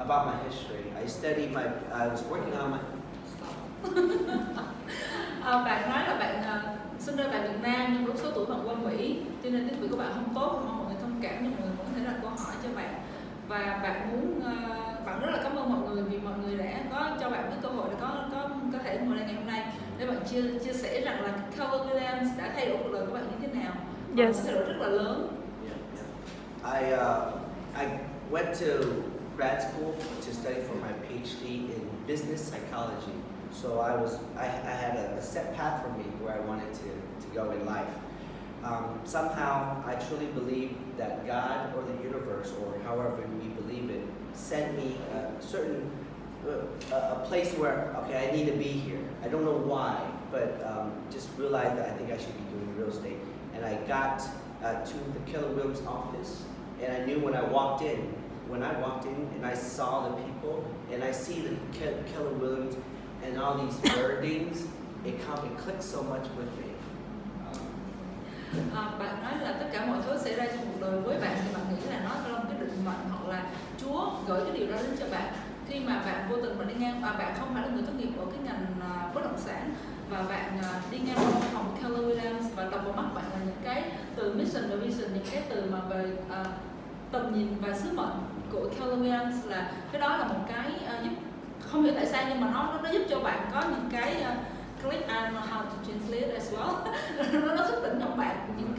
about my history. I was working on my. Bạn nói là bạn sinh ra tại Việt Nam nhưng lúc số tuổi bạn qua Mỹ, cho nên tiếng Việt của bạn không tốt, mong mọi người thông cảm, nhưng mọi người cũng có thể đặt câu hỏi cho bạn. Và bạn muốn bạn rất là cảm ơn mọi người vì mọi người đã có cho bạn cái cơ hội để có thể ngồi đây ngày hôm nay để bạn chia sẻ rằng là KW Việt Nam đã thay đổi cuộc đời của bạn như thế nào. Yes. Thay đổi rất là lớn. I went to grad school to study for my PhD in business psychology. So I had a set path for me where I wanted to go in life. Somehow I truly believe that God or the universe, or however we believe it, sent me a place where, okay, I need to be here. I don't know why, but just realized that I think I should be doing real estate. And I got to the KW Williams office, and I knew when I walked in and I saw the people, and I see the KW Williams and all these wordings, it clicked so much with me. Bạn nói là tất cả mọi thứ xảy ra trong cuộc đời với bạn thì bạn nghĩ là nó là một cái định mệnh, hoặc là Chúa gửi cái điều đó đến cho bạn. Khi mà bạn vô tình đi ngang, bạn không phải là người tốt nghiệp ở cái ngành bất động sản, và bạn đi ngang qua phòng KW Việt Nam và đập vào mắt bạn là những cái từ mission và vision, những cái từ mà về tầm nhìn và sứ mệnh của KW Việt Nam, là cái đó là một cái giúp, không hiểu tại sao nhưng mà nó giúp cho bạn có những cái click, I don't know how to translate as well. nó thức tỉnh trong bạn những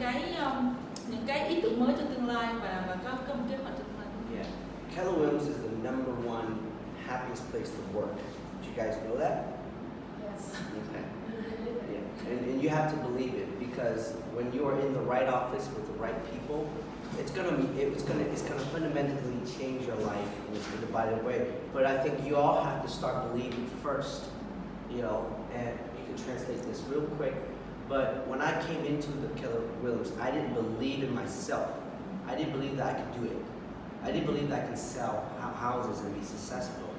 cái ý tưởng mới cho tương lai và có một kế hoạch cho tương lai. Yeah, KW Williams is the #1 happiest place to work. Do you guys know that? Yes. Okay. Yeah, and you have to believe it, because when you are in the right office with the right people, it's gonna fundamentally change your life in a divided way. But I think you all have to start believing first, you know. And you can translate this real quick. But when I came into the KW Williams, I didn't believe in myself. I didn't believe that I could do it. I didn't believe that I could sell houses and be successful.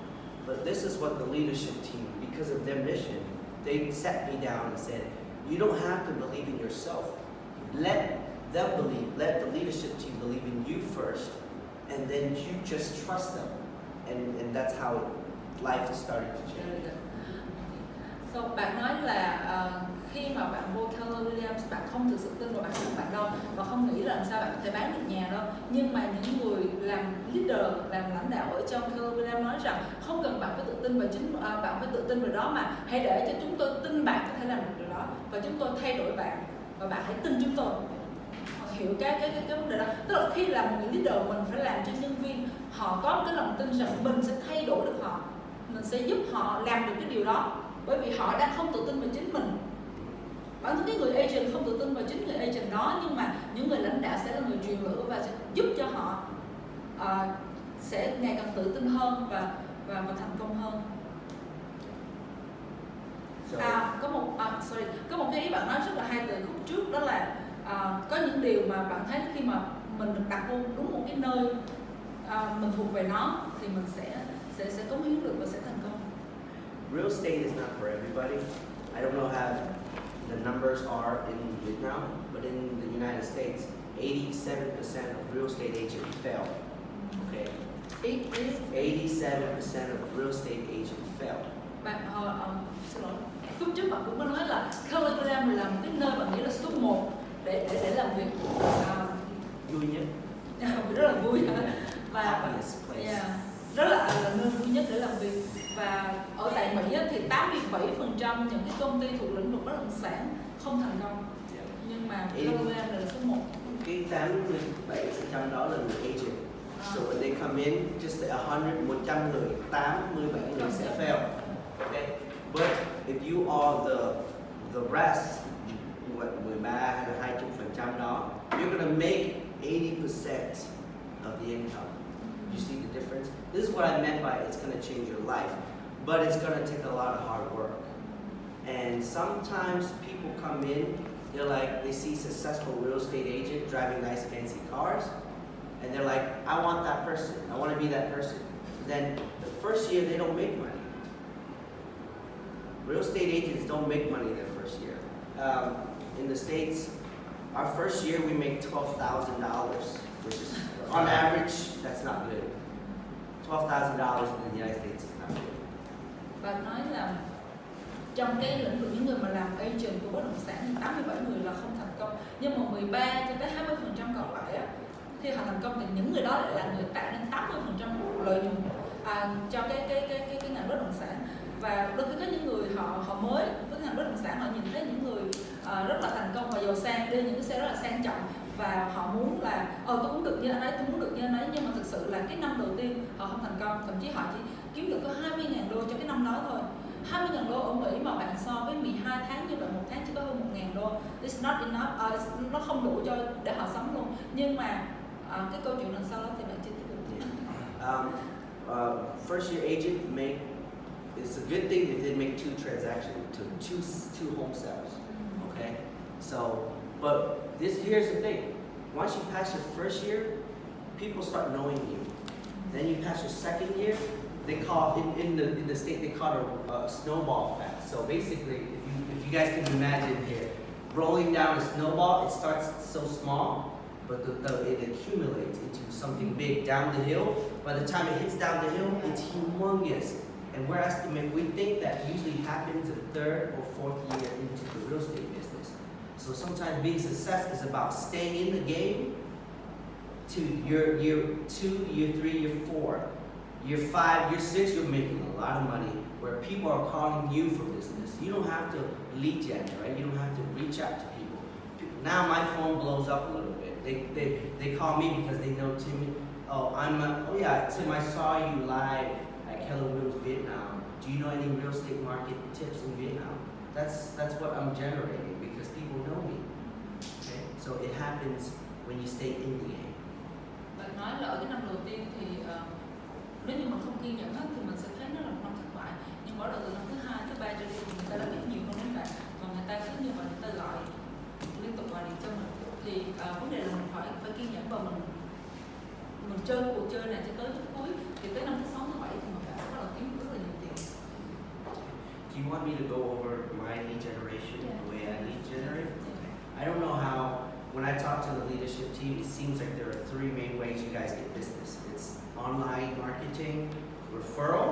But this is what the leadership team, because of their mission, they set me down and said, you don't have to believe in yourself. Let them believe, let the leadership team believe in you first, and then you just trust them. And that's how life started to change. So, bạn nói là khi mà bạn vô KW Williams, bạn không thực sự tin vào bản thân bạn đâu, và không nghĩ là làm sao bạn có thể bán được nhà đâu. Nhưng mà những người làm leader, làm lãnh đạo ở trong KW Williams nói rằng không cần bạn phải tự tin vào bạn phải tự tin vào đó, mà hãy để cho chúng tôi tin bạn có thể làm được điều đó, và chúng tôi thay đổi bạn, và bạn hãy tin chúng tôi. Họ hiểu cái vấn đề đó. Tức là khi làm một người leader, mình phải làm cho nhân viên họ có cái lòng tin rằng mình sẽ thay đổi được họ, mình sẽ giúp họ làm được cái điều đó. Bởi vì họ đang không tự tin vào chính mình. Bản thân cái người agent không tự tin vào chính người agent đó, nhưng mà những người lãnh đạo sẽ là người truyền lửa và sẽ giúp cho họ sẽ ngày càng tự tin hơn và thành công hơn. Có một cái ý bạn nói rất là hay từ khúc trước, đó là có những điều mà bạn thấy khi mà mình được đặt vô đúng một cái nơi mình thuộc về nó, thì mình sẽ cống hiến được và sẽ thành công. Real estate is not for everybody. I don't know how the numbers are in Vietnam, but in the United States, 87% of real estate agents fail. Okay? 87% of real estate agents fail. Bạn xin lỗi. Lúc trước bạn cũng có nói là KW Việt Nam là một cái nơi bạn nghĩ là số 1 để làm việc. Vui nhất. Rất là vui. Và rất là nơi vui nhất để làm việc. Và ở tại Mỹ thì 87% những cái công ty thuộc lĩnh vực bất động sản không thành công. Nhưng mà KW Việt Nam là số 1. Cái 87% đó là người agent. So when they come in, just 100 người, 87 người sẽ fail. Okay? But if you are the rest, 13 hay là 20% đó, you're gonna make 80% of the income. You see the difference? This is what I meant by it's going to change your life, but it's going to take a lot of hard work. And sometimes people come in, they see successful real estate agent driving nice fancy cars, and they're like, I want that person. I want to be that person. Then the first year they don't make money. Real estate agents don't make money their first year. In the States, our first year we make $12,000, which is on average, that's not good. $12,000 in the United States is not good. Và nói là trong cái lĩnh vực những người mà làm agent của bất động sản thì 87 người là không thành công, nhưng mà 13 cho tới 20% còn lại á, khi họ thành công thì những người đó lại là người tạo nên 80% lợi nhuận cho cái ngành bất động sản. Và đôi khi có những người họ mới với ngành bất động sản, họ nhìn thấy những người rất là thành công và giàu sang đi những cái xe rất là sang trọng, và họ muốn là tôi muốn được như anh ấy, tôi muốn được như anh ấy, nhưng mà thực sự là cái năm đầu tiên họ không thành công, thậm chí họ chỉ kiếm được có 20.000 đô cho cái năm đó thôi. 20.000 đô ở Mỹ mà bạn so với 12 tháng như vậy, một tháng chỉ có hơn 1.000 đô, it's not enough, nó không đủ cho để họ sống luôn. Nhưng mà cái câu chuyện đằng sau đó thì bạn chưa tiếp tục. First year agent make, it's a good thing if they make 2 transactions to two home sales. Okay, so but here's the thing: once you pass your first year, people start knowing you. Then you pass your second year. They call in the state they call it a snowball effect. So basically, if you guys can imagine here, rolling down a snowball, it starts so small, but it accumulates into something big down the hill. By the time it hits down the hill, it's humongous. And we think that usually happens in 3rd or 4th year into the real estate business. So sometimes being success is about staying in the game to year 2, year 3, year 4. Year 5, year 6, you're making a lot of money where people are calling you for business. You don't have to lead gen, right? You don't have to reach out to people. Now my phone blows up a little bit. They call me because they know Timmy. Tim, I saw you live at KW Việt Nam. Do you know any real estate market tips in Vietnam? That's what I'm generating because people know me. Okay? So it happens when you stay in the game. Bạn nói là ở cái năm đầu tiên thì nếu như mình không kiên nhẫn thì mình sẽ thấy nó là một năm thất bại. Nhưng bắt đầu từ năm thứ 2, thứ 3 trở đi thì người ta đã biết nhiều hơn đến bạn, và người ta cứ như vậy người ta gọi liên tục gọi điện cho mình. Thì vấn đề là mình phải kiên nhẫn và mình chơi cuộc chơi này cho tới phút cuối. Thì tới năm thứ 6, thứ 7 thì mình đã bắt đầu kiếm rất là nhiều tiền. Do you want me to go over my lead generation, the way I lead generate? Yeah. I don't know how. When I talk to the leadership team, it seems like there are 3 main ways you guys get business. It's online marketing, referral,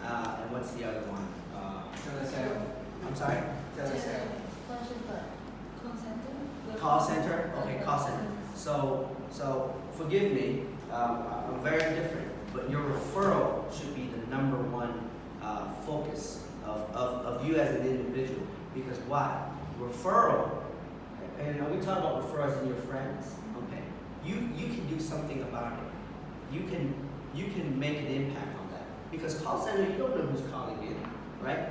and what's the other one? I'm sorry? Call center? Okay, call center. So forgive me, I'm very different, but your referral should be the number 1 focus of you as an individual. Because why? Referral, and we talk about referrals in your friends, okay? You can do something about it. You can make an impact on that. Because call center, you don't know who's calling in, right?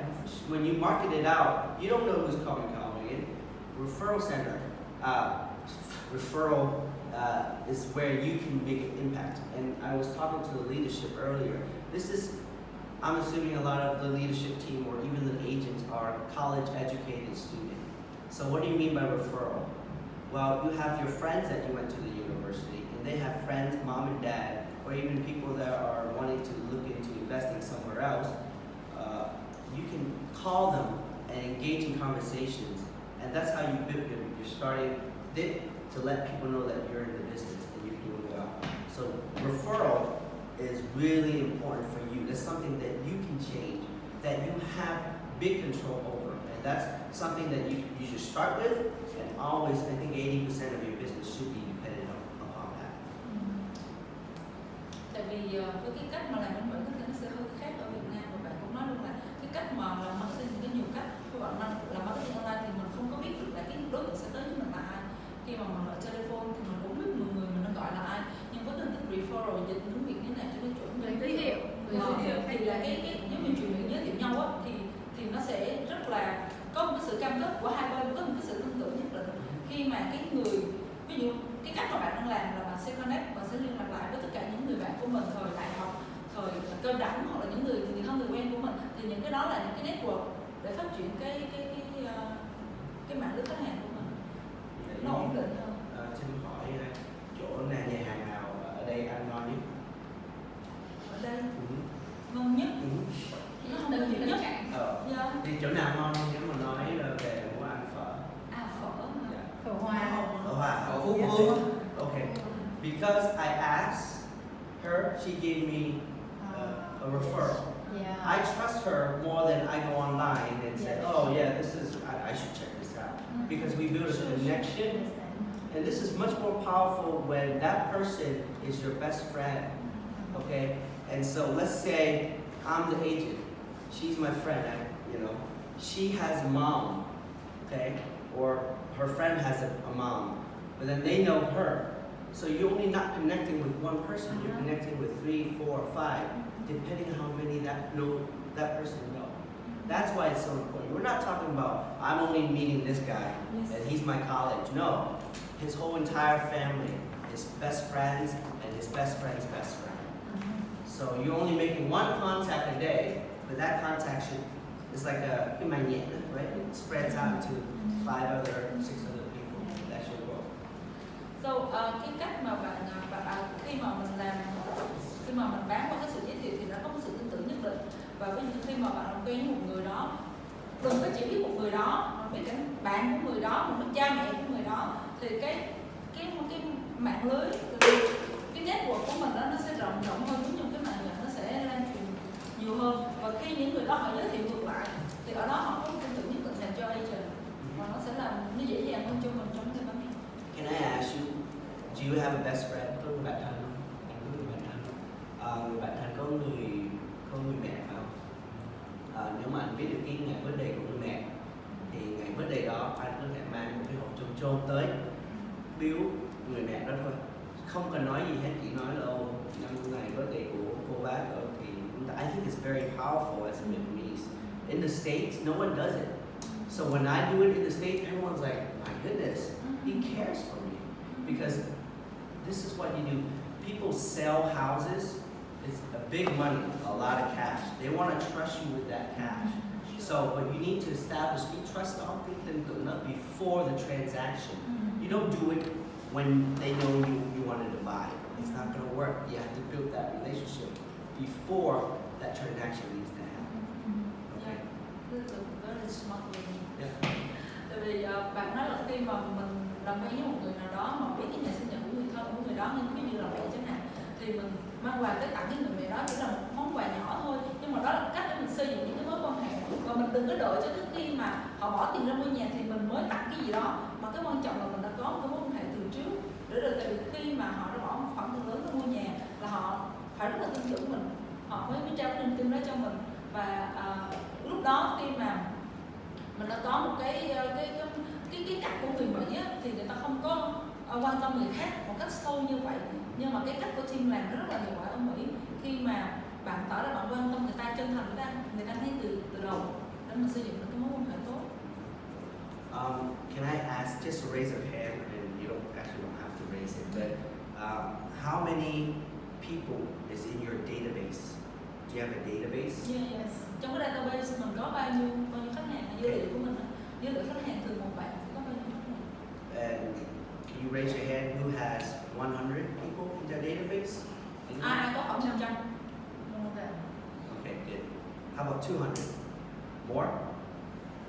When you market it out, you don't know who's calling in. Referral center, is where you can make an impact. And I was talking to the leadership earlier. I'm assuming a lot of the leadership team or even the agents are college educated students. So what do you mean by referral? Well, you have your friends that you went to the university, and they have friends, mom and dad, or even people that are wanting to look into investing somewhere else. You can call them and engage in conversations, and that's how you build your starting it to let people know that you're in the business and you're doing well. So referral is really important for you. That's something that you can change, that you have big control over. And that's something that you should start with, and always, I think 80% of your business should be dependent upon that. Tại vì với cái cách mà làm bên Mỹ có thể nó sẽ hơi khác ở Việt Nam, và bạn cũng nói luôn là cái cách mà làm marketing thì có nhiều cách. Các bạn làm marketing online thì mình không có biết được là cái đối tượng sẽ tới với mình là ai. Khi mà mình gọi telephone thì mình cũng biết người mình nó gọi là ai. Nhưng với hình thức referral, dịch tiếng Việt như thế này cho nó chuẩn. Giới thiệu. Thì là cái giống như chuyện giới thiệu nhau á, thì nó sẽ rất là có một cái sự cam kết của hai bên, có một cái sự tin tưởng nhất định. Khi mà cái người, ví dụ cái cách mà bạn đang làm là bạn sẽ connect, bạn sẽ liên lạc lại với tất cả những người bạn của mình thời đại học, thời cơ đẳng, hoặc là những người thân người quen của mình. Thì những cái đó là những cái network để phát triển cái mạng lưới khách hàng của mình nó ổn định hơn. Xin hỏi chỗ nhà hàng nào ở đây ăn ngon nhất? Ở đây ngon nhất. Nó không đơn giản nhất. Thì chỗ nào ngon nếu mà nói về muốn ăn phở? Phở. Phở Hòa. Phở Phú Quốc. Okay. Because I asked her, she gave me referral. Yeah. I trust her more than I go online and say, oh yeah, this is, I should check this out. Because we build a connection, and this is much more powerful when that person is your best friend, okay? And so let's say I'm the agent, she's my friend, she has a mom, okay? Or her friend has a mom, but then they know her. So you're only not connecting with one person, you're connecting with 3, 4, 5, depending how many that person know. That's why it's so important. We're not talking about, I'm only meeting this guy, and he's my college. No, his whole entire family, his best friends, and his best friend's best friend. So you're only making one contact a day, but that contact is like a magnet, right? It spreads out to 5 other, 6 other people. That should work. So cái cách mà bạn khi mà mình bán qua cái sự giới thiệu thì nó có một sự tin tưởng nhất định. Và ví dụ khi mà bạn làm quen với một người đó, đừng có chỉ biết một người đó, mà biết cả bạn của người đó, một cha mẹ của người đó, thì cái mạng lưới, cái network của mình đó nó sẽ rộng hơn, giống như cái mạng nó sẽ lan truyền nhiều hơn. Và khi những người đó họ giới thiệu ngược lại thì ở đó họ có một tin tưởng nhất định dành cho agent, và nó sẽ làm nó dễ dàng hơn cho mình trong cái bán hàng. Can I ask you, do you have a best friend? Có người bạn thân không? Anh có người bạn thân không? Người bạn thân có người mẹ phải không? Nếu mà anh biết được cái ngày birthday của người mẹ, thì ngày birthday đó anh có thể mang một cái hộp trôm trôm tới biếu người mẹ đó thôi. Không cần nói gì hết, chỉ nói là năm ngày birthday của cô bác rồi. Thì I think it's very powerful as a Vietnamese. In the States, no one does it. So when I do it in the States, everyone's like, my goodness, he cares for me. Because this is what you do. People sell houses. It's a big money, a lot of cash. They want to trust you with that cash. So, but you need to establish cái trust đó, cái tin tưởng đó before the transaction. You don't do it when they know you wanted to buy. It's not going to work. You have to build that relationship before that transaction needs to happen. Okay. Very smart way. Yeah. Tại vì bạn nói là khi mà mình làm quen với một người nào đó mà biết cái ngày sinh nhật của người thân của người đó, ví dụ như là mẹ chẳng hạn, thì mình mang quà tới tặng cái người mẹ đó chỉ là một món quà nhỏ thôi, nhưng mà đó là cách để mình xây dựng những cái mối quan hệ. Và mình đừng có đợi cho đến khi mà họ bỏ tiền ra mua nhà thì mình mới tặng cái gì đó, mà cái quan trọng là mình đã có một cái mối quan hệ từ trước. Để rồi tại vì khi mà họ đã bỏ một khoản tiền lớn ra mua nhà là họ phải rất là tin tưởng mình, họ mới trao cái niềm tin đó cho mình. Và lúc đó khi mà mình đã có một cái cách của người Mỹ á, thì người ta không có quan tâm người khác một cách sâu như vậy. Nhưng mà cái cách của team làm nó rất là hiệu quả ở Mỹ. Khi mà bạn tỏ ra bạn quan tâm người ta, chân thành người ta thấy từ đầu để mình xây dựng được cái mối quan hệ tốt. Can I ask, just raise your hand, and you don't have to raise it, but how many people is in your database? Do you have a database? Yes. Trong cái database mình có bao nhiêu khách hàng, dữ liệu của mình, dữ liệu khách hàng từ một bạn có bao nhiêu khách hàng? And can you raise your hand who has 100 people in their database? Ai có khoảng 100? Okay, good. How about 200? More?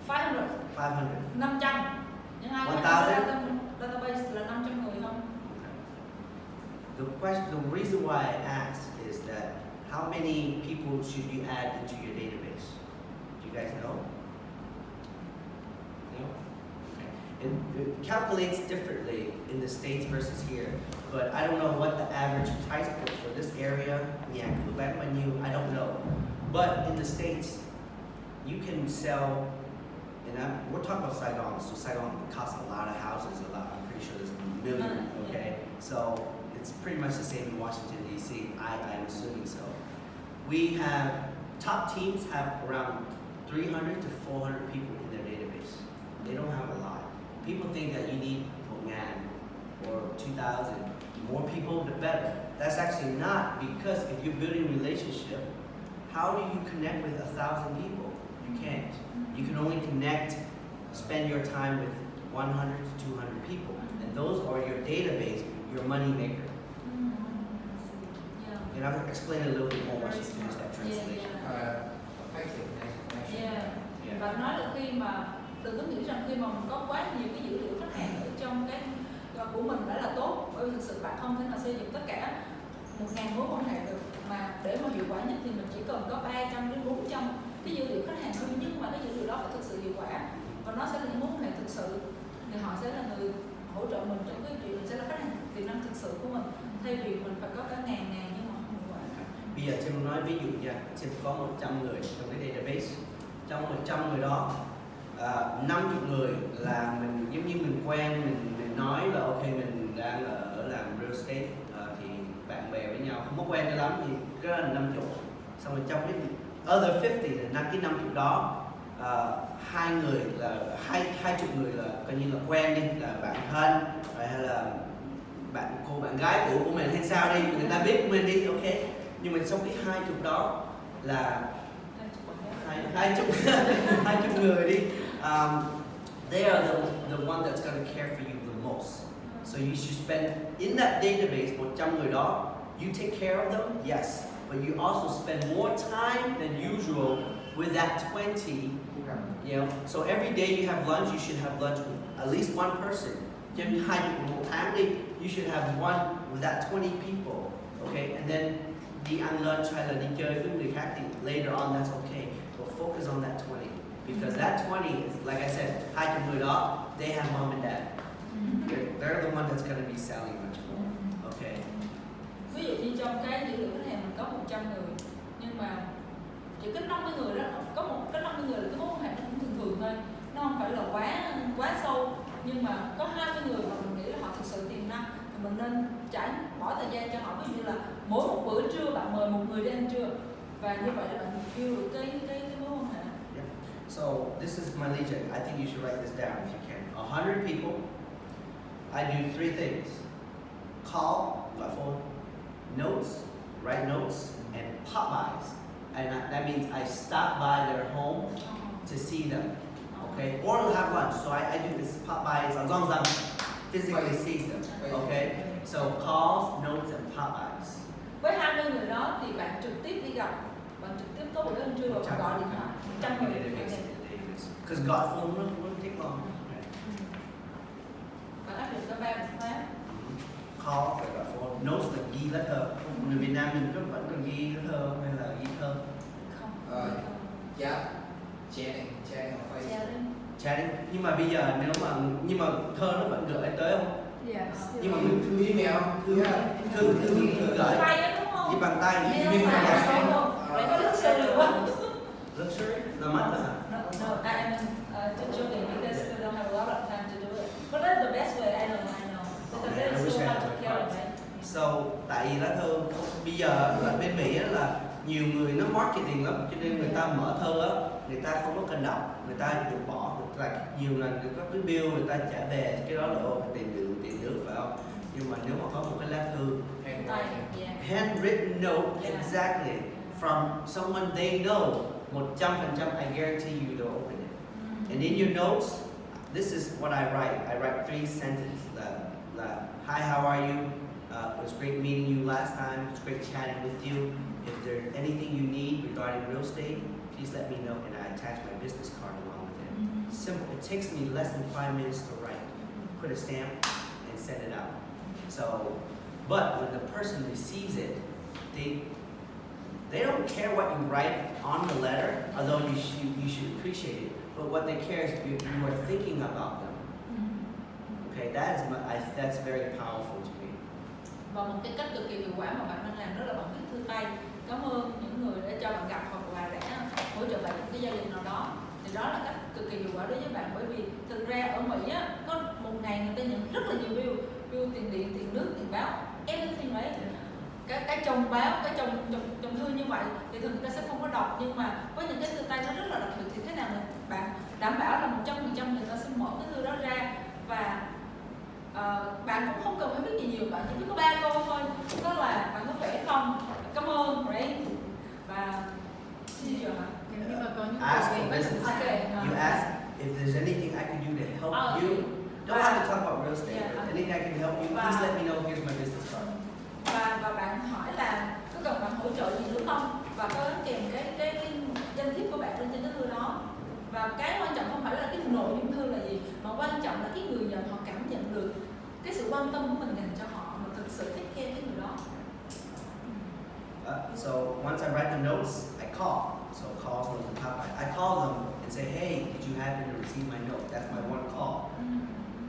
500. 500? 500. Nhưng ai có 1000? database là 500 người không? The reason why I asked is that how many people should you add into your database? Do you guys know? No? Okay. It calculates differently in the States versus here, but I don't know what the average price point for this area. Yeah, I don't know. But in the States, you can sell, and we're talking about Saigon, so Saigon costs a lot of houses, I'm pretty sure there's a million, okay? So it's pretty much the same in Washington, D.C., I'm assuming so. We have, top teams have around 300 to 400 people in their database. They don't have a lot. People think that you need 1,000 or 2,000. More people, the better. That's actually not, because if you're building a relationship, how do you connect with 1,000 people? You can't. You can only connect, spend your time with 100 to 200 people. And those are your database, your money maker. And I'll explain a little bit more once you finish that translation. Và nói là khi mà đừng có nghĩ rằng khi mà mình có quá nhiều cái dữ liệu khách hàng ở trong cái của mình đã là tốt, bởi vì thực sự bạn không thể nào xây dựng tất cả 1.000 mối quan hệ được, mà để mà hiệu quả nhất thì mình chỉ cần và nó sẽ là những mối quan hệ thực sự, thì họ sẽ là người hỗ trợ mình trong cái chuyện sẽ là khách hàng tiềm năng thực sự của mình, thay vì mình phải có cả ngàn nhưng mà không hiệu quả. Bây giờ Tim nói ví dụ nha, Tim có 100 người trong cái database, trong 100 người đó 50 người là mình giống như mình quen, mình nói là ok mình đang ở làm real estate, thì bạn bè với nhau không có quen cho lắm thì cái đó là 50. Xong rồi trong cái other 50 là cái 50 đó, 20 người là coi như là quen đi, là bạn thân hay là bạn gái cũ của mình hay sao đi, người ta biết của mình đi, ok. Nhưng mà trong cái 20 đó là 20 người đi, they are the one that's going to care for you the most. So you should spend in that database 100 người đó, you take care of them, yes, but you also spend more time than usual with that 20. You know, so every day you have lunch, you should have lunch with at least one person. Trong 20 một tháng đi, you should have one with that 20 people, okay? And then đi ăn lunch hay là đi chơi với người khác thì later on that's okay, but focus on that 20, because that 20 is, like I said, 20 người đó, they have mom and dad. They're the one that's going to be selling much more, okay? Ví dụ như trong cái dữ liệu khách hàng mình có 100 người, nhưng mà chỉ có 50 người đó, có cái 50 người là cái mối quan hệ nó cũng thường thường thôi, nó không phải là quá sâu, nhưng mà có 20 người mà mình nghĩ là họ thực sự tiềm năng thì mình nên bỏ thời gian cho họ. Ví dụ như là mỗi một bữa trưa bạn mời một người đi ăn trưa, và như vậy là bạn build được cái mối quan hệ. Yeah. So this is my legend. I think you should write this down if you can. 100 people. I do 3 things: call, by phone, notes, write notes, and pop bys. And that means I stop by their home to see them, okay? Or have lunch. So I do this pop by, as long as I'm physically seeing them, okay? So calls, notes, and pop bys. Với 20 người đó thì bạn trực tiếp đi gặp, bạn trực tiếp có buổi ăn trưa và gọi điện thoại 100 người. Because God phone won't take long. Bạn áp dụng cho 3 biện pháp. Call phải gọi phone, notes là ghi lá thơ. Người Việt Nam mình vẫn còn ghi lá thơ hay là ghi thơ? Không. Chatting on Facebook. Chatting. Nhưng mà bây giờ nhưng mà thơ nó vẫn gửi tới không? Yes. Nhưng mà Thư email. thư gửi. Tay đúng không? Với bằng tay. Email tay không? Phải có luxury quá. Luxury là mất hả? No, I'm just joking because we don't have a lot of time to do it. But that's the best way. I know. Because that is so hard to carry, right? So, tại vì lá thư bây giờ là bên Mỹ á, là nhiều người nó marketing lắm, cho nên người ta mở thơ á, người ta không có cần đọc, người ta được bỏ, là nhiều lần người có cái bill người ta trả về, cái đó là tiền nước phải không? Nhưng mà nếu mà có một cái lá thư handwritten note, exactly, from someone they know, 100% I guarantee you they'll open it. And in your notes, this is what I write. I write 3 sentences. Hi, how are you? It was great meeting you last time. It was great chatting with you. If there's anything you need regarding real estate, please let me know, and I attach my business card along with it. Simple. It takes me less than 5 minutes to write. Put a stamp and send it out. So, but when the person receives it, they don't care what you write on the letter, although you should appreciate it. But what they care is you are thinking about them. Okay, that's very powerful to me. Và một cái cách cực kỳ hiệu quả mà bạn nên làm đó là bằng viết thư tay. Cảm ơn những người đã cho bạn gặp hoặc là đã hỗ trợ bạn những cái giao dịch nào đó. Thì đó là cách cực kỳ hiệu quả đối với bạn, bởi vì thực ra ở Mỹ á, có một ngày người ta nhận rất là nhiều bill tiền điện, tiền nước, tiền báo, everything đấy. Cái chồng báo, cái chồng thư như vậy thì thường người ta sẽ không có đọc, nhưng mà với những cái thư tay nó rất là đặc biệt thì thế nào là bạn đảm bảo là 100% người ta sẽ mở cái thư đó ra, và bạn cũng không cần phải viết gì nhiều, bạn chỉ viết có 3 câu thôi, đó là bạn có khỏe không, cảm ơn, right, và xin chào hả? Ask for business. You ask if there's anything I can do to help you. Don't have to talk about real estate. But anything I can help you, please let me know. Here's my business card. Và bạn hỏi là có cần bạn hỗ trợ gì nữa không, và có gắn kèm cái danh thiếp của bạn trên cái thư đó. Và cái quan trọng không phải là cái nội dung thư là gì, mà quan trọng là cái người nhận họ cảm nhận được cái sự quan tâm của mình dành cho họ, mà thực sự thích care cái người đó. So once I write the notes, I call. So calls from Popeye. I call them and say, hey, did you happen to receive my note? That's my one call.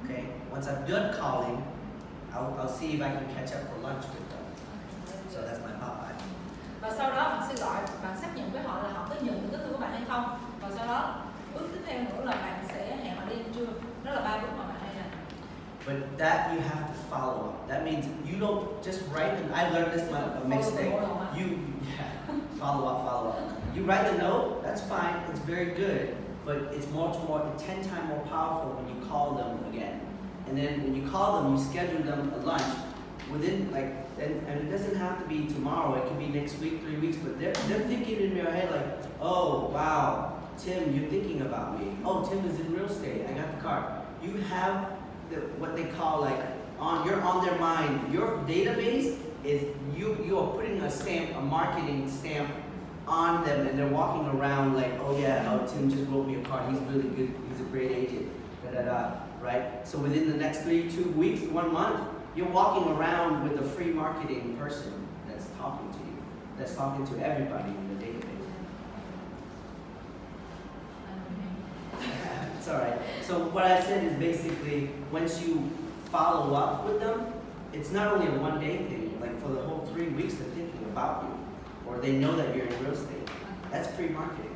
Okay. Once I'm done calling, I'll see if I can catch up for lunch with them. So that's my Popeye. Và sau đó bạn sẽ gọi, bạn xác nhận với họ là họ có nhận được cái thư của bạn hay không. Và sau đó bước tiếp theo nữa là bạn sẽ hẹn họ đi ăn trưa. Đó là 3 bước mà bạn hay làm. But that you have to follow up. That means you don't just write, and I learned this a mistake. Follow up. You write the note, that's fine, it's very good, but it's 10 times more powerful when you call them again. And then when you call them, you schedule them a lunch within and it doesn't have to be tomorrow, it could be next week, 3 weeks, but they're thinking in their head like, oh wow, Tim, you're thinking about me. Oh, Tim is in real estate, I got the card. You have what they call you're on their mind. Your database is you are putting a marketing stamp on them, and they're walking around like, oh yeah, oh Tim just wrote me a card. He's really good. He's a great agent. Right? So within the next 2 weeks, 1 month, you're walking around with a free marketing person that's talking to you, that's talking to everybody in the database. It's all right. So what I said is basically, once you follow up with them, it's not only a one-day thing. Like for the whole 3 weeks, they're thinking about you, or they know that you're in real estate. That's free marketing.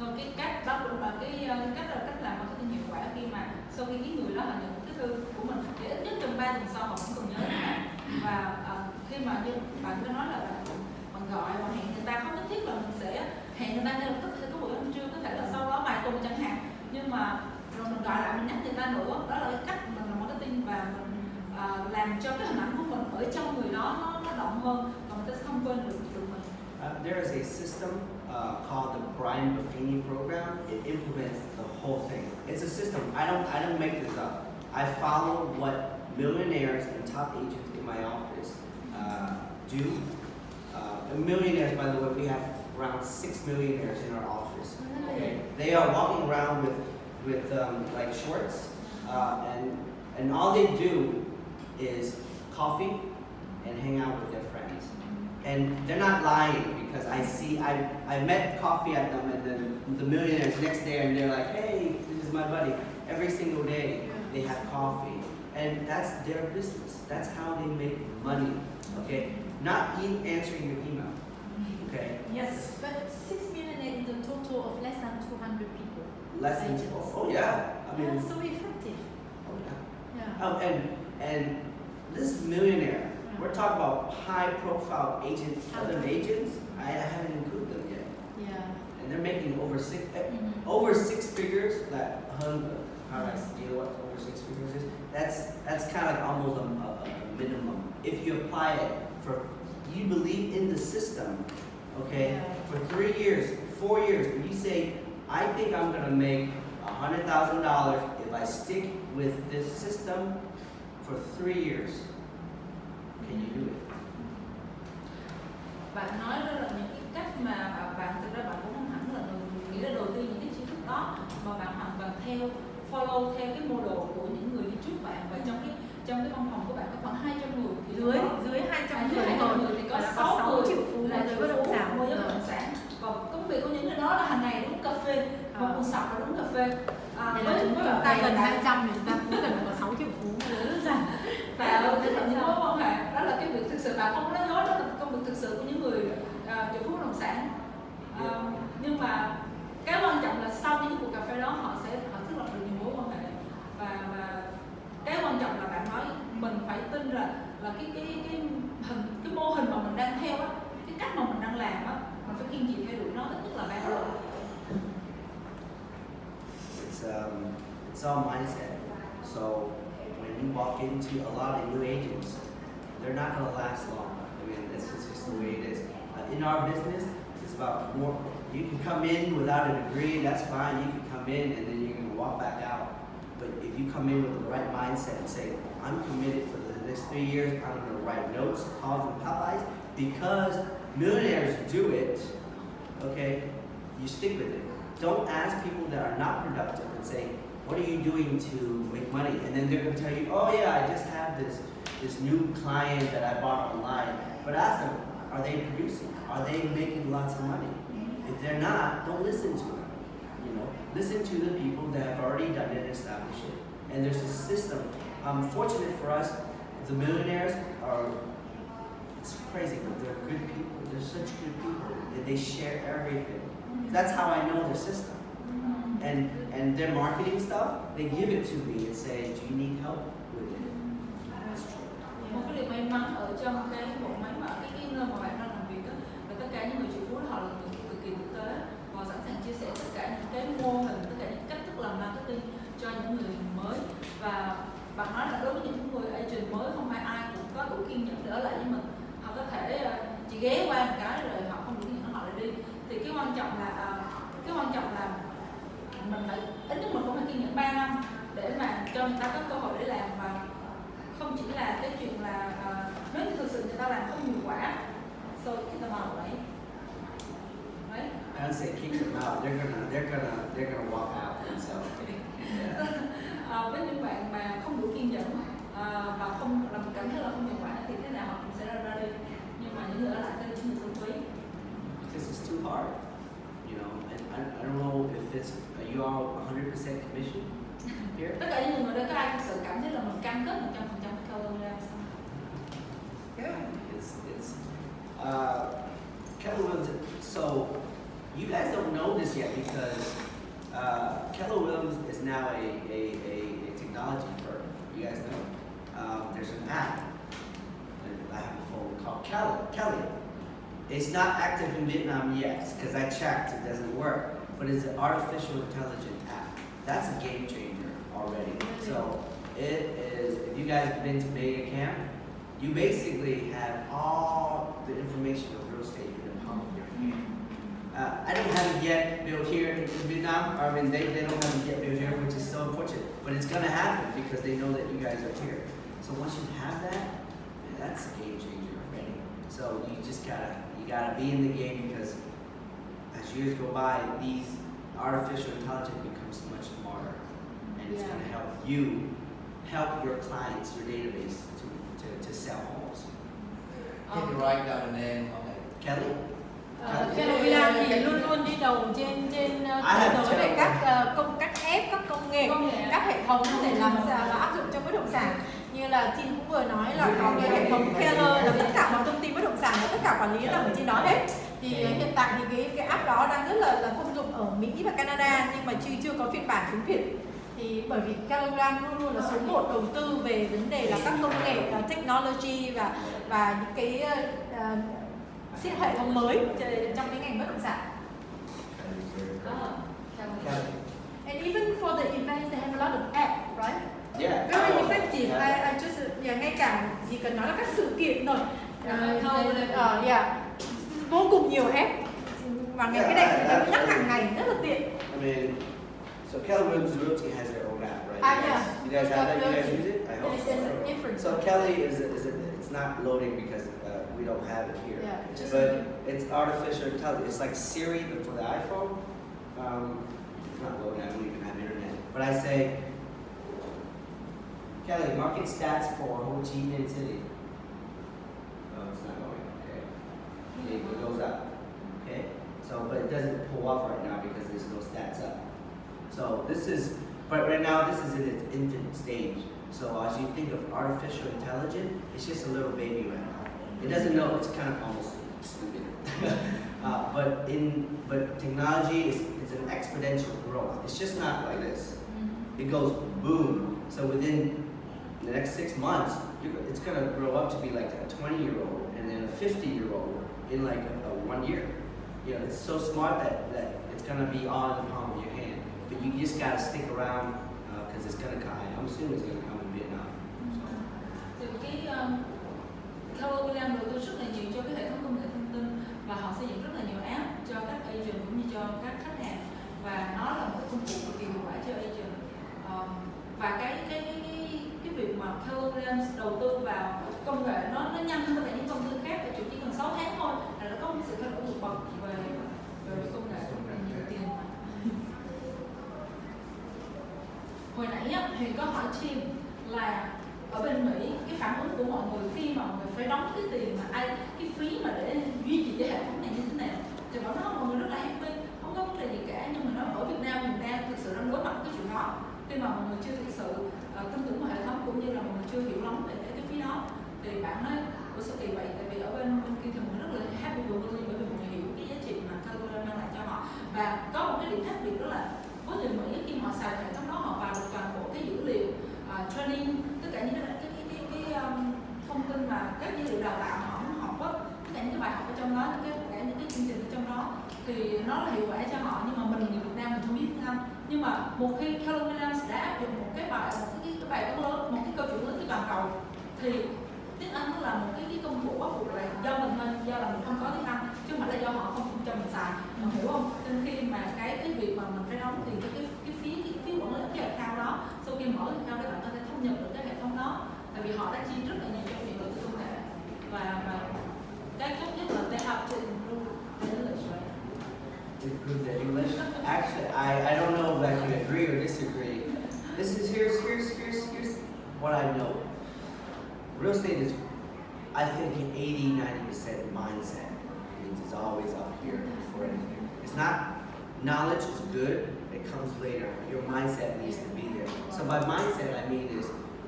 Rồi cái cách đó cũng là cách làm marketing hiệu quả khi mà sau khi cái người đó họ nhận cái thư của mình thì ít nhất trong 3 tuần sau họ cũng còn nhớ đến bạn. Và khi mà như bạn có nói là bạn gọi và hẹn người ta, không nhất thiết là mình sẽ hẹn người ta ngay lập tức sẽ có buổi ăn trưa, có thể là sau đó vài tuần chẳng hạn, nhưng mà rồi mình gọi lại, mình nhắc người ta nữa. Đó là cái cách mình làm marketing, và mình làm cho cái hình ảnh của mình ở trong người đó nó động hơn, và người ta sẽ không quên được mình. There is a system called the Brian Buffini program. It implements the whole thing. It's a system. I don't make this up. I follow what millionaires and top agents in my office do. Millionaires, by the way, we have around 6 millionaires in our office. Okay, they are walking around with like shorts, and all they do is coffee and hang out with their friends. And they're not lying, because I met coffee at them, and then the millionaires next day, and they're like, hey, this is my buddy. Every single day they have coffee, and that's their business. That's how they make money. Okay, not answering your email. Okay. Yes, but 6 million in the total of less than 200 people. Less than oh yeah. I mean, so effective. oh yeah. Yeah. Oh, and this millionaire. We're talking about high-profile agents, other agents. I haven't included them yet. Yeah. And they're making over 6 figures. How do you know what over 6 figures is? That's kind of like almost a minimum. If you apply it you believe in the system, okay? Yeah. For 3 years, 4 years, when you say, I think I'm gonna make $100,000 if I stick with this system for 3 years. Can you do it? Bạn nói đó là những cái cách mà bạn thực ra bạn cũng không hẳn là nghĩ ra đầu tiên những cái chi thức đó, mà bạn hoàn toàn follow theo cái model của những người đi trước bạn. Và trong cái văn phòng của bạn có khoảng 200 người, thì dưới 200 người thì có 6 triệu phú là triệu phú mua bất động sản. Còn công việc của những người đó là hàng ngày uống cà phê, một tuần sọc là uống cà phê. Với chúng ta gần 200 thì chúng ta cũng cần có 6 triệu phú mới đơn giản. Và những mối quan hệ đó là cái việc thực sự, bạn không có nói đó là công việc thực sự của những người triệu phú bất động sản. Nhưng mà cái quan trọng là sau những cuộc cà phê đó họ thiết lập được nhiều mối quan hệ, và cái quan trọng là bạn nói mình phải tin là cái mô hình mà mình đang theo á, cái cách mà mình đang làm á, mình phải kiên trì theo đuổi nó ít nhất là 3 năm. It's all mindset. So when you walk into a lot of new agents, they're not going to last long. I mean, this is just the way it is. In our business, it's about more. You can come in without a degree, that's fine. You can come in and then you're going to walk back out. But if you come in with the right mindset and say, I'm committed for the next 3 years, I'm going to write notes, calls, and Popeyes, because millionaires do it, okay, you stick with it. Don't ask people that are not productive and say, what are you doing to make money? And then they're going to tell you, oh yeah, I just have this new client that I bought online. But ask them, are they producing? Are they making lots of money? they're not, don't listen to them. You know, listen to the people that have already done it and established it. And there's a system. Fortunate for us, the millionaires are, it's crazy, but they're good people. They're such good people. They share everything. That's how I know their system. And their marketing stuff, they give it to me and say, do you need help with it? That's true. Một cái điều may mắn ở trong cái bộ máy mà cái nơi mà bạn đang làm việc đó, là tất cả những người triệu phú họ là người cực kỳ thực tế và sẵn sàng chia sẻ tất cả những cái mô hình, tất cả những cách thức làm marketing cho những người mới. Và bạn nói là đối với những người agent mới không phải ai cũng có đủ kiên nhẫn để ở lại với mình. Họ có thể chỉ ghé qua một cái rồi họ không đủ kiên nhẫn họ lại đi. Thì cái quan trọng là mình phải ít nhất mình cũng phải kiên nhẫn 3 năm để mà cho người ta có cơ hội để làm, và không chỉ là cái chuyện là nếu như thực sự người ta làm không hiệu quả, so keep them out, right? Right? I don't say kick them out. They're gonna walk out themselves. Với những bạn mà không đủ kiên nhẫn và không làm cảm thấy là không hiệu quả thì thế nào họ cũng sẽ ra đi. Nhưng mà những người ở lại sẽ là những người tôn quý. Because it's too hard, you know. And I don't know if it's, are you all 100% commission here? Tất cả những người đó có ai thực sự cảm thấy là mình cam kết 100% KW Việt Nam? Yeah, it's KW. So you guys don't know this yet because KW is now a technology firm. You guys know. There's an app. I have a phone called Kelly. It's not active in Vietnam yet because I checked, it doesn't work. But it's an artificial intelligence app. That's a game changer already. So it is, if you guys have been to Bay Camp, you basically have all the information of real estate in the palm of your hand. I don't have it yet built here in Vietnam. I mean, they don't have it yet built here, which is so unfortunate. But it's gonna happen because they know that you guys are here. So once you have that, man, that's a game changer already. So you just gotta be in the game because as years go by, these artificial intelligence becomes much smarter, and it's going to help you help your clients, your database to sell homes. Can you write down the name of it? Kelly? KW Việt Nam thì luôn luôn đi đầu trên thế giới về các app, các công nghệ, các hệ thống để làm sao là áp dụng cho bất động sản. Như là Tim cũng vừa nói là có cái hệ thống Keller là tất cả mọi thông tin bất động sản và tất cả quản lý nằm ở trên đó hết. Thì hiện tại thì cái app đó đang rất là thông dụng ở Mỹ và Canada, nhưng mà chưa có phiên bản tiếng Việt. Thì bởi vì KW Việt Nam luôn luôn là số 1 đầu tư về vấn đề là các công nghệ technology và những cái hệ thống mới trong cái ngành bất động sản. And even for the events, they have a lot of apps, right? Yeah. Very effective. I just ngay cả chỉ cần nói là các sự kiện thôi. Vô cùng nhiều app và cái này phải nhắc hàng ngày rất là tiện. I mean, so Kelly Williams Realty has their own app, right? Yeah. You guys have that? You guys use it? I hope It's so. different. So Kelly it's not loading because we don't have it here. Yeah, But it's artificial intelligence. It's like Siri but for the iPhone. It's not loading. I don't even have internet. But I say, Kelly, market stats for Ho Chi Minh City. Oh, it's not going. Okay. It goes up. Okay. So, but it doesn't pull up right now because there's no stats up. So this is, but right now this is in its infant stage. So as you think of artificial intelligence, it's just a little baby right now. It doesn't know. It's kind of almost stupid. But technology is an exponential growth. It's just not like this. It goes boom. So within the next 6 months, it's gonna grow up to be like a 20-year-old and then a 50-year-old in like a 1 year. You know, it's so smart that it's gonna be all in the palm of your hand. But you just gotta stick around because it's gonna come. I'm assuming it's gonna come in Vietnam. Thì cái KW Việt Nam đầu tư rất là nhiều cho cái hệ thống công nghệ thông tin và họ xây dựng rất là nhiều app cho các agent cũng như cho các khách hàng, và nó là một công cụ cực kỳ hiệu quả cho agent. Và cái việc mà KW Việt Nam đầu tư vào công nghệ nó nhanh hơn tất cả những công ty khác, và chỉ cần 6 tháng thôi là nó có một sự thay đổi vượt bậc về công nghệ nhiều tiền. Hồi nãy Huyền có hỏi Tim là ở bên Mỹ cái phản ứng của mọi người khi mà mọi người phải đóng cái tiền mà cái phí mà để duy trì cái hệ thống này như thế nào, thì bảo nói mọi người rất là happy. khi mà mọi người chưa thực sự tin tưởng vào hệ thống cũng như là mọi người chưa hiểu lắm về cái phí đó, thì bạn nói ủa sao kỳ vậy, tại vì ở bên kia thì mọi người rất là happy với bởi vì mọi người hiểu cái giá trị mà KW mang lại cho họ. Và có một cái điểm khác biệt đó là với người Mỹ khi họ xài hệ thống đó họ vào được toàn bộ cái dữ liệu training, tất cả những cái thông tin mà các dữ liệu đào tạo họ học á, tất cả những cái bài học ở trong đó, tất cả những cái chương trình ở trong đó thì nó là hiệu quả cho họ. Nhưng mà mình người Việt Nam mình không biết tiếng Anh, nhưng mà một khi KW Việt Nam đã áp dụng một cái bài toán lớn, một cái câu chuyện lớn trên toàn cầu, thì tiếng Anh nó là một cái công cụ bắt buộc là do mình thôi, do là mình không có tiếng Anh chứ không phải là do họ không cho mình xài, mình hiểu không? Nên khi mà cái việc mà mình phải đóng thì cái phí quản lý cái account đó, sau khi mở account để bạn có thể thâm nhập được cái hệ thống đó, tại vì họ đã chi rất là nhiều cho việc đầu tư công nghệ. Và cái tốt nhất là they have to improve the English, right? Improve the English. Actually, I don't know if I can agree or disagree. Here's what I know. Real estate is, I think, 80-90% mindset. It's always up here before anything. It's not, knowledge is good, it comes later. Your mindset needs to be there. So by mindset, I mean is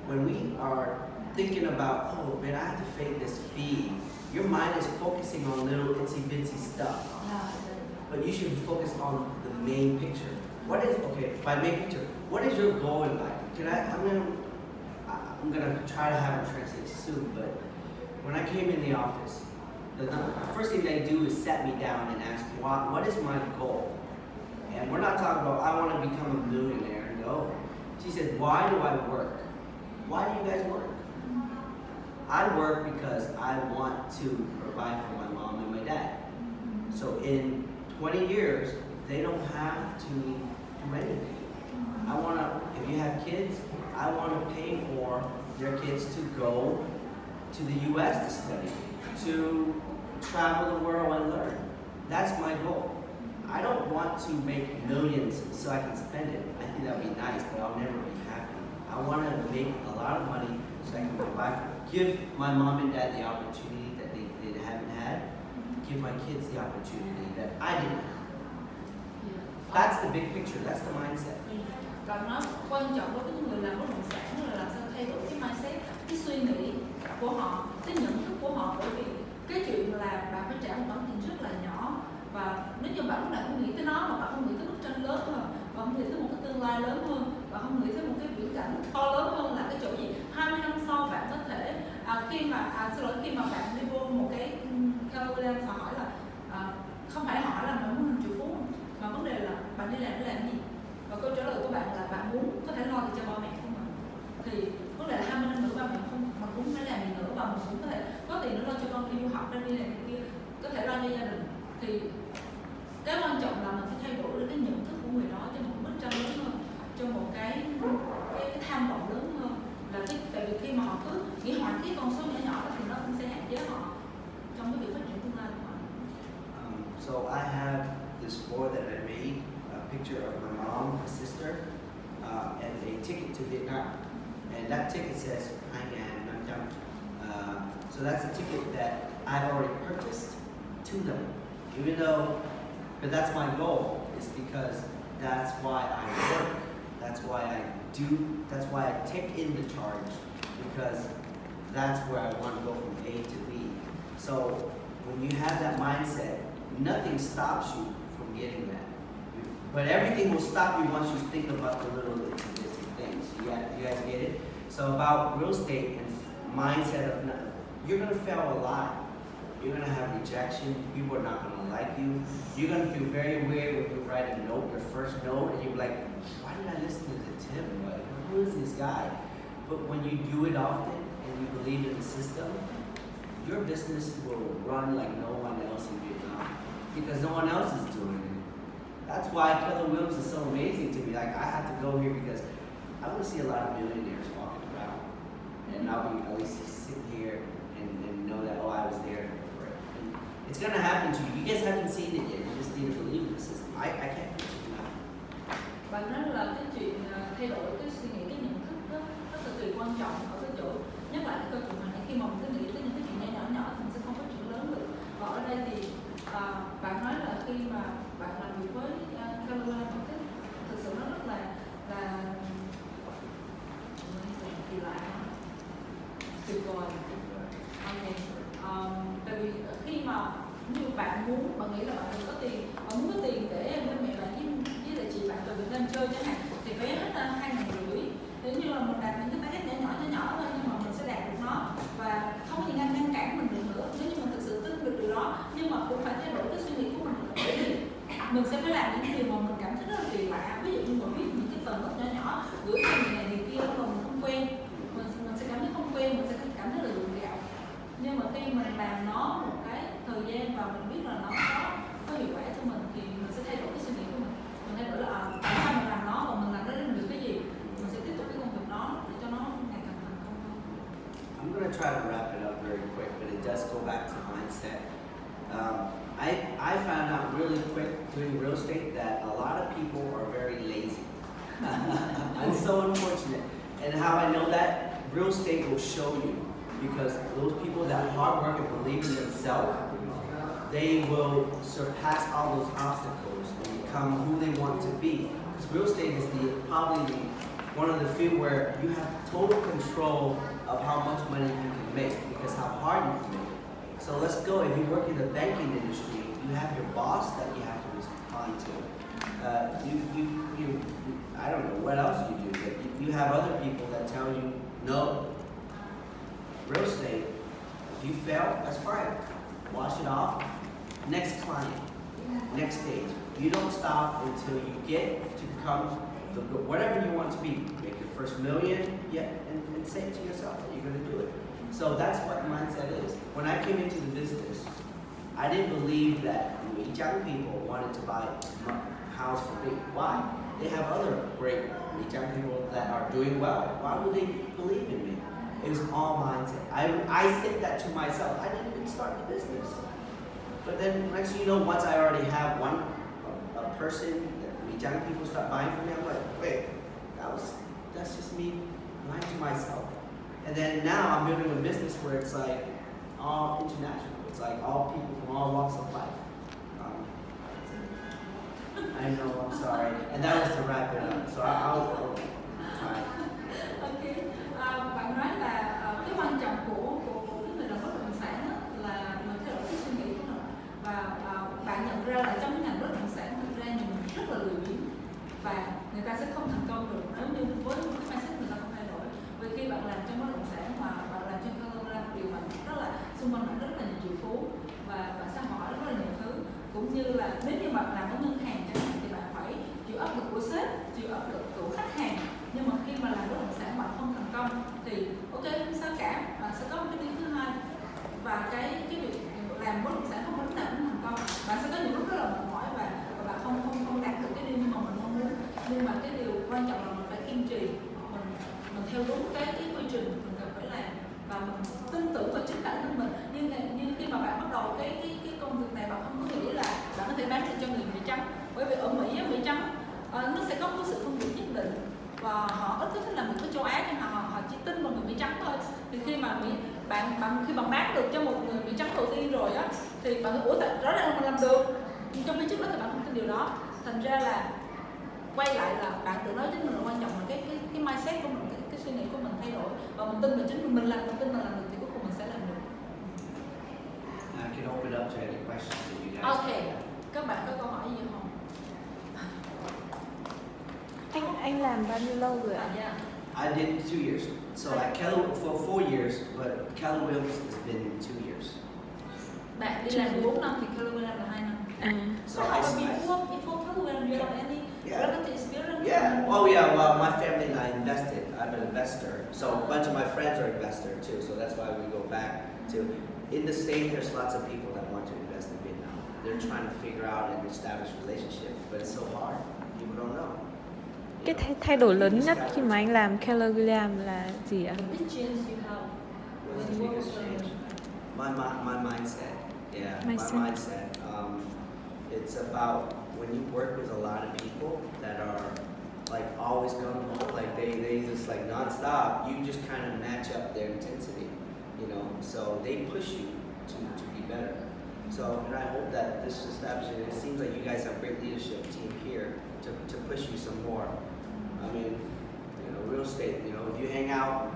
when we are thinking about, oh man, I have to pay this fee. Your mind is focusing on little itsy bitsy stuff. But you should focus on the main picture. By main picture, what is your goal in life? I'm gonna try to have it translate soon, but when I came in the office, the first thing they do is set me down and ask, what is my goal? And we're not talking about, I want to become a millionaire. No. She said, why do I work? Why do you guys work? I work because I want to provide for my mom and my dad. So in 20 years, they don't have to do anything. If you have kids, I want to pay for their kids to go to the US to study, to travel the world and learn. That's my goal. I don't want to make millions so I can spend it. I think that would be nice, but I'll never be happy. I want to make a lot of money so I can provide, give my mom and dad the opportunity that they haven't had, give my kids the opportunity that I didn't have. That's the big picture, that's the mindset. Và nó quan trọng đối với những người làm bất động sản là làm sao thay đổi cái mindset, cái suy nghĩ của họ, cái nhận thức của họ, bởi vì cái chuyện là bạn phải trả một khoản tiền rất là nhỏ, và nếu như bạn lúc nào cũng nghĩ tới nó mà bạn không nghĩ tới bức tranh lớn hơn, bạn không nghĩ tới một cái tương lai lớn hơn, bạn không nghĩ tới một cái viễn cảnh to lớn hơn là cái chỗ gì 20 năm sau bạn có thể khi mà bạn đi vô một cái KW Việt Nam, họ hỏi là không phải hỏi là bạn muốn làm triệu phú, mà vấn đề là bạn đi làm để làm gì, và câu trả lời của bạn là bạn muốn có thể lo được cho ba mẹ của mình. Thì vấn đề là 20 năm nữa ba mẹ không muốn phải làm gì nữa, và mình cũng có thể có tiền để lo cho con đi du học, đi làm cái kia, có thể lo cho gia đình. Thì cái quan trọng là mình phải thay đổi được cái nhận thức của người đó cho một bức tranh lớn hơn, cho một cái tham vọng lớn hơn. Là tại vì khi mà họ cứ nghĩ hoài cái con số nhỏ nhỏ đó thì nó cũng sẽ hạn chế họ trong cái việc phát triển tương lai của họ. So I have this board that I made, a picture of my mom, my sister, and a ticket to Vietnam. And that ticket says hàng, năng. So that's a ticket that I've already purchased to them. Even though, but that's my goal, is because that's why I work. That's why I take in the charge, because that's where I want to go from A to B. So when you have that mindset, nothing stops you from getting that. But everything will stop you once you think about the little things. You guys get it? So about real estate and mindset of, you're going to fail a lot. You're going to have rejection. People are not going to like you. You're going to feel very weird when you write a note, your first note, and you're like, why did I listen to Tim? Like, who is this guy? But when you do it often and you believe in the system, your business will run like no one else in Vietnam, because no one else is doing it. That's why KW Williams is so amazing to me. Like, I have to go here because I want to see a lot of millionaires walking around, and I'll be at least sitting here and know that, oh, I was there for it. And it's gonna happen to you. You guys haven't seen it yet. You just need to believe in the system. I can't teach you that. Bạn nói là cái chuyện thay đổi cái suy nghĩ, cái nhận thức đó rất là tuyệt quan trọng ở cái chỗ, nhắc lại cái câu chuyện này, khi mà mình cứ nghĩ tới những cái chuyện nhỏ nhỏ thì mình sẽ không phát triển lớn được. Và ở đây thì bạn nói là khi mà bạn làm việc với KW thực sự nó rất là mình sẽ phải làm những điều mà mình cảm thấy rất là kỳ lạ, ví dụ như mình viết những cái tờ nốt nhỏ nhỏ gửi cho người này người kia mà mình không quen, mình sẽ cảm thấy không quen, mình sẽ cảm thấy là gượng gạo. Nhưng mà khi mình làm nó một cái thời gian và mình biết là nó có hiệu quả cho mình thì mình sẽ thay đổi cái suy nghĩ của mình thay đổi là tại sao mình làm nó và mình làm nó để được cái gì, mình sẽ tiếp tục cái công việc đó để cho nó ngày càng thành công hơn. I'm going to try to wrap it up very quick, but it does go back to mindset. I found out really quick doing real estate that a lot of people are very lazy. I'm so unfortunate. And how I know that, real estate will show you, because those people that hard work and believe in themselves, they will surpass all those obstacles and become who they want to be. Because real estate is probably one of the few where you have total control of how much money you can make, because how hard you can make it. So let's go. If you work in the banking industry, you have your boss that you have to respond to. I don't know what else you do, but you have other people that tell you no. Real estate, if you fail, that's fine. Wash it off. Next client, next stage. You don't stop until you get to become whatever you want to be. Make your first million, and say to yourself that you're going to do it. So that's what mindset is. When I came into the business, I didn't believe that young people wanted to buy a house for me. Why? They have other great young people that are doing well. Why would they believe in me? It was all mindset. I said that to myself. I didn't even start the business. But then next thing you know, once I already have a person, young people start buying from me, I'm like, wait, that's just me lying to myself. And then now I'm building a business where it's like all international. It's like all people from all walks of life. I know, I'm sorry. And that was to wrap it up. So I'll try. Okay. Bạn nói là cái quan trọng của cái người làm bất động sản là mình thay đổi cái suy nghĩ của mình, và bạn nhận ra là trong cái ngành bất động sản thực ra nhiều người rất là lười biếng và người ta sẽ không thành công được nếu như với một cái mindset người ta không thay đổi. Vì khi bạn làm trong bất động sản mà bạn làm trên KW, điều bạn rất là xung quanh bạn rất là nhiều triệu phú và bạn sẽ hỏi rất là nhiều thứ, cũng như là nếu như bạn làm ở ngân hàng chẳng hạn thì bạn phải chịu áp lực của sếp, chịu áp lực của khách hàng. Nhưng mà khi mà làm bất động sản bạn không thành công thì ok, không sao cả, bạn sẽ có một cái điểm thứ hai, và cái việc làm bất động sản không phải lúc nào cũng thành công. Bạn sẽ có những lúc rất là mệt mỏi và bạn không đạt được cái điều mà mình mong muốn, nhưng mà cái điều quan trọng là mình phải kiên trì, mình theo đúng cái quy trình mình cần phải làm và mình tin tưởng vào chính bản thân mình. Như khi mà bạn bắt đầu cái công việc này, bạn không có nghĩ là bạn có thể bán được cho người Mỹ trắng, bởi vì ở Mỹ trắng nó sẽ có sự phân biệt nhất định và họ ít có thích làm việc với châu Á, cho họ chỉ tin vào người Mỹ trắng thôi. Thì khi mà bạn bán được cho một người Mỹ trắng đầu tiên rồi á, thì bạn ủa rõ ràng là mình làm được, nhưng trong khi trước đó thì bạn không tin điều đó. Thành ra là quay lại là bạn tự nói chính mình là quan trọng, là cái mindset của mình, cái suy nghĩ của mình thay đổi và mình tin vào chính mình làm được thì cuối cùng mình sẽ làm được. I can open up to any questions that you guys Okay, các bạn có câu hỏi gì không? Anh làm bao nhiêu lâu rồi ạ? Yeah. I did 2 years. So at for 4 years, but KW has been 2 years. Bạn đi làm 4 năm thì KW làm là 2 năm. So before KW, you have any relative experience? Yeah. Oh yeah. Well, my family and I invested. I'm an investor. So a bunch of my friends are investors too. So that's why we go back to. In the States, there's lots of people that want to invest in Vietnam. They're trying to figure out and establish relationships, but it's so hard. People don't know. Cái thay đổi lớn nhất khi mà anh làm KW Việt Nam là gì ạ? The big change you have What's the when you work biggest with change? My mindset. Yeah, Mindset. my mindset. It's about when you work with a lot of people that are like always gung ho, like they just like nonstop. You just kind of match up their intensity, you know. So they push you to be better. So, and I hope that this establishes. It seems like you guys have great leadership team here to push you some more. I mean, you know, real estate. You know, if you hang out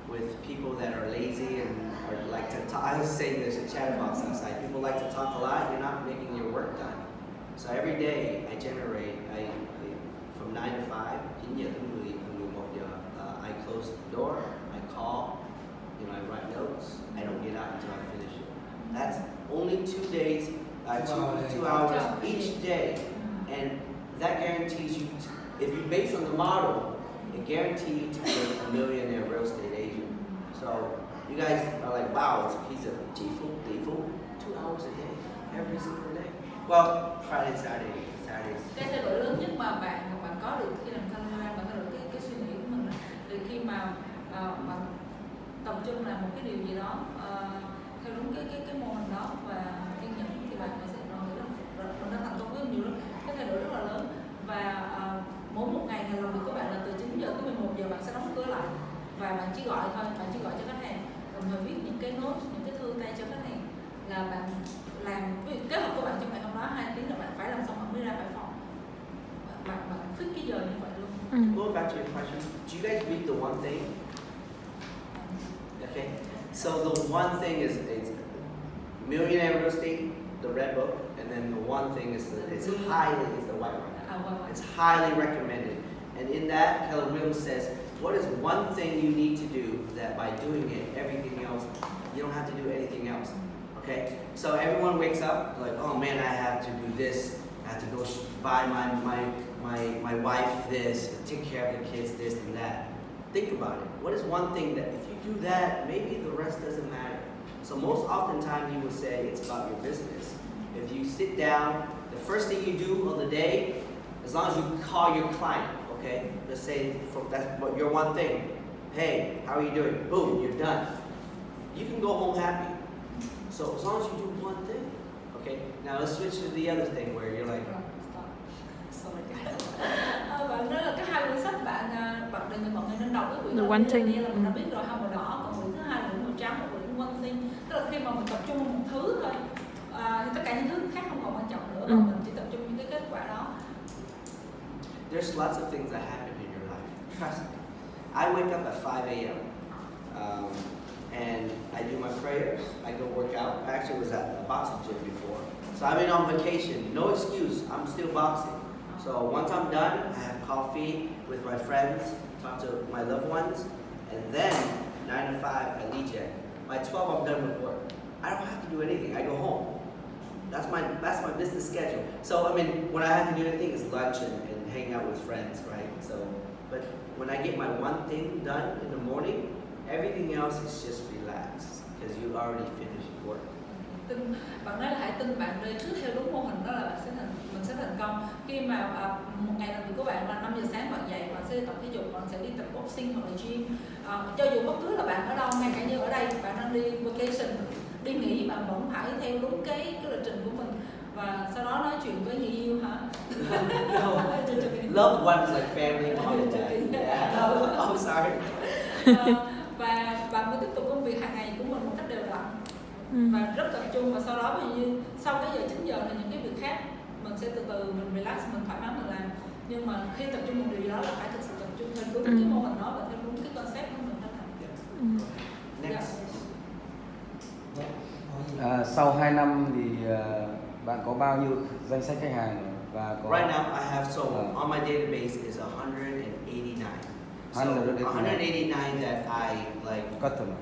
with people that are lazy and or like to talk, I was saying there's a chat box outside. People like to talk a lot. You're not making your work done. So every day I generate. From 9 to 5. 9 giờ tới 11 giờ. I close the door. I call. You know, I write notes. I don't get out until I finish it. That's only 2 days. 2 hours each day. and that guarantees you, if you base on the model, it guarantees you to be a millionaire real estate agent. So you guys are like, wow, it's a piece of default, 2 hours a day, every single day. Well, Friday, Saturdays. Cái thay đổi lớn nhất mà bạn có được khi làm camera, bạn thay đổi cái suy nghĩ của mình thì khi mà bạn tập trung làm một cái điều gì đó theo đúng cái mô hình đó và kiên nhẫn thì bạn sẽ mình đã thành công rất nhiều lắm. Cái thay đổi rất là lớn và mỗi một ngày làm việc của bạn là từ 9 giờ tới 11 giờ bạn sẽ đóng cửa lại và bạn chỉ gọi thôi, bạn chỉ gọi cho khách hàng, đồng thời viết những cái note, những cái thư tay cho khách hàng là bạn làm kế hoạch của bạn trong ngày hôm đó 2 tiếng là bạn phải làm xong bạn mới ra khỏi phòng. Bạn fix cái giờ như vậy luôn. Going back to your question, do you guys read the one thing? Okay, so the one thing is it's Millionaire Real Estate, the red book, and then the one thing is it's the white one. It's highly recommended. And in that, Keller Williams says, what is one thing you need to do that by doing it, everything else, you don't have to do anything else. Okay? So everyone wakes up like, oh man, I have to do this. I have to go buy my wife this, take care of the kids this and that. Think about it. What is one thing that if you do that, maybe the rest doesn't matter. So most oftentimes you will say it's about your business. If you sit down, the first thing you do on the day, as long as you call your client, okay? Let's say that's your one thing. Hey, how are you doing? Boom, you're done. You can go home happy. So as long as you do one thing, okay? Now let's switch to the other thing where you're like, bạn nói là cái hai quyển sách bạn đề nghị mọi người nên đọc cái quyển The One Thing là mình đã biết rồi, hai màu đỏ, còn quyển thứ hai là quyển màu trắng, một quyển One Thing. Tức là khi mà mình tập trung vào một thứ thôi thì tất cả những thứ khác không còn quan trọng nữa, mà mình chỉ tập trung những cái kết quả đó. there's lots of things that happen in your life. Trust me. I wake up at 5 a.m. And I do my prayers. I go work out. I actually was at a boxing gym before. So I've been on vacation. No excuse. I'm still boxing. So once I'm done, I have coffee with my friends, talk to my loved ones, and then 9 to 5 I lead jet. By 12 I'm done with work. I don't have to do anything. I go home. That's my business schedule. So I mean, when I have to do anything is lunch and hang out with friends, right? So, but when I get my one thing done in the morning, everything else is just relaxed because you already finished work. Bạn nói là hãy tin bạn đi, cứ theo đúng mô hình đó là mình sẽ thành công. Khi mà một ngày làm việc của bạn là 5 giờ sáng bạn dậy, bạn sẽ đi tập thể dục, bạn sẽ đi tập boxing hoặc là gym. Cho dù bất cứ là bạn ở đâu, ngay cả như ở đây bạn đang đi vacation, đi nghỉ, bạn vẫn phải theo đúng cái lịch trình của mình và sau đó nói chuyện với người yêu hả? Loved ones like family, mom and dad. Yeah. I'm sorry. Và bạn phải tiếp tục công việc hàng ngày của mình một cách đều đặn và rất tập trung, và sau đó ví dụ như sau cái giờ 9 giờ là những cái việc khác mình sẽ từ từ mình relax, mình thoải mái mình làm, nhưng mà khi tập trung một điều gì đó là phải thực sự tập trung theo đúng cái mô hình đó và theo đúng cái concept của mình đang làm. Next. Sau 2 năm thì bạn có bao nhiêu danh sách khách hàng và có Right now I have on my database is 189. So 189 that I like customer.